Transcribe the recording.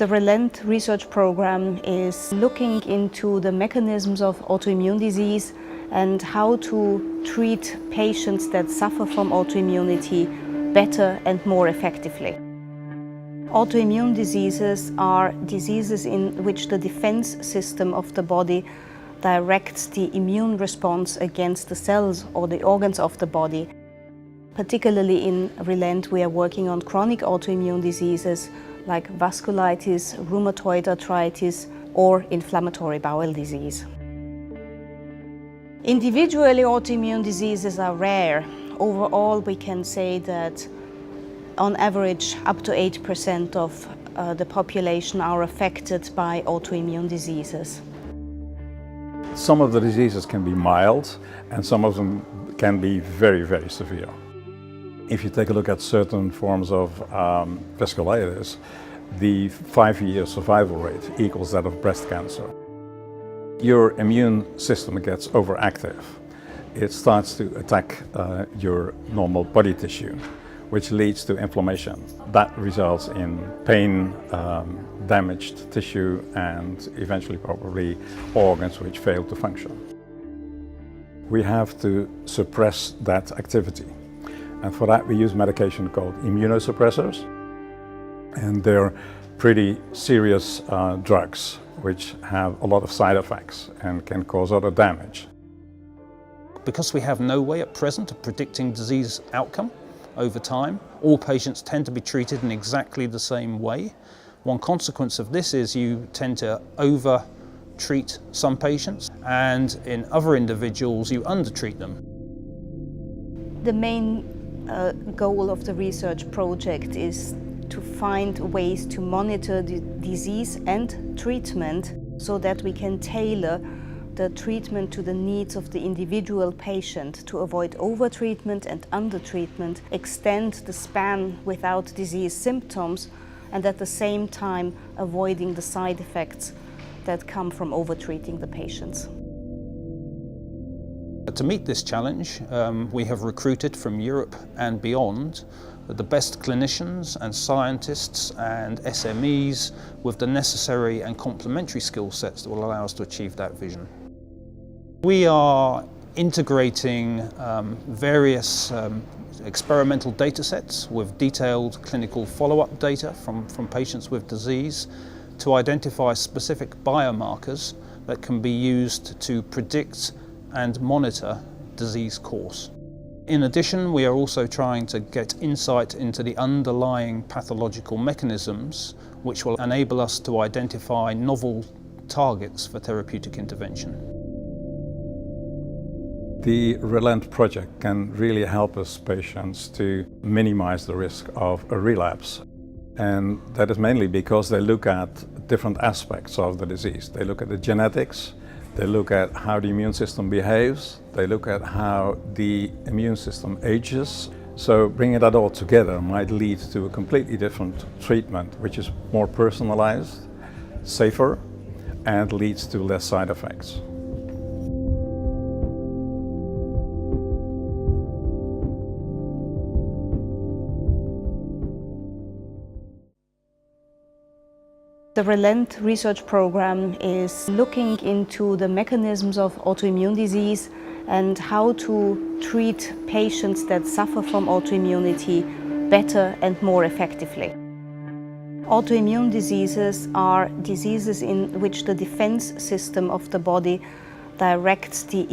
The RELENT research program is looking into the mechanisms of autoimmune disease and how to treat patients that suffer from autoimmunity better and more effectively. Autoimmune diseases are diseases in which the defense system of the body directs the immune response against the cells or the organs of the body. Particularly in RELENT, we are working on chronic autoimmune diseases like vasculitis, rheumatoid arthritis, or inflammatory bowel disease. Individually, autoimmune diseases are rare. Overall, we can say that on average, up to 8% of the population are affected by autoimmune diseases. Some of the diseases can be mild and some of them can be very, very severe. If you take a look at certain forms of vasculitis, the 5-year survival rate equals that of breast cancer. Your immune system gets overactive. It starts to attack your normal body tissue, which leads to inflammation. That results in pain, damaged tissue, and eventually probably organs which fail to function. We have to suppress that activity. And for that we use medication called immunosuppressors. And they're pretty serious drugs which have a lot of side effects and can cause other damage. Because we have no way at present of predicting disease outcome over time, all patients tend to be treated in exactly the same way. One consequence of this is you tend to over-treat some patients, and in other individuals you under-treat them. The main goal of the research project is to find ways to monitor the disease and treatment so that we can tailor the treatment to the needs of the individual patient to avoid overtreatment and undertreatment, extend the span without disease symptoms, and at the same time avoiding the side effects that come from overtreating the patients. To meet this challenge, we have recruited from Europe and beyond the best clinicians and scientists and SMEs with the necessary and complementary skill sets that will allow us to achieve that vision. We are integrating various experimental data sets with detailed clinical follow-up data from patients with disease to identify specific biomarkers that can be used to predict and monitor disease course. In addition, we are also trying to get insight into the underlying pathological mechanisms which will enable us to identify novel targets for therapeutic intervention. The RELENT project can really help us patients to minimize the risk of a relapse. And that is mainly because they look at different aspects of the disease. They look at the genetics, they look at how the immune system behaves, they look at how the immune system ages. So bringing that all together might lead to a completely different treatment, which is more personalized, safer, and leads to less side effects. The RELENT research program is looking into the mechanisms of autoimmune disease and how to treat patients that suffer from autoimmunity better and more effectively. Autoimmune diseases are diseases in which the defense system of the body directs the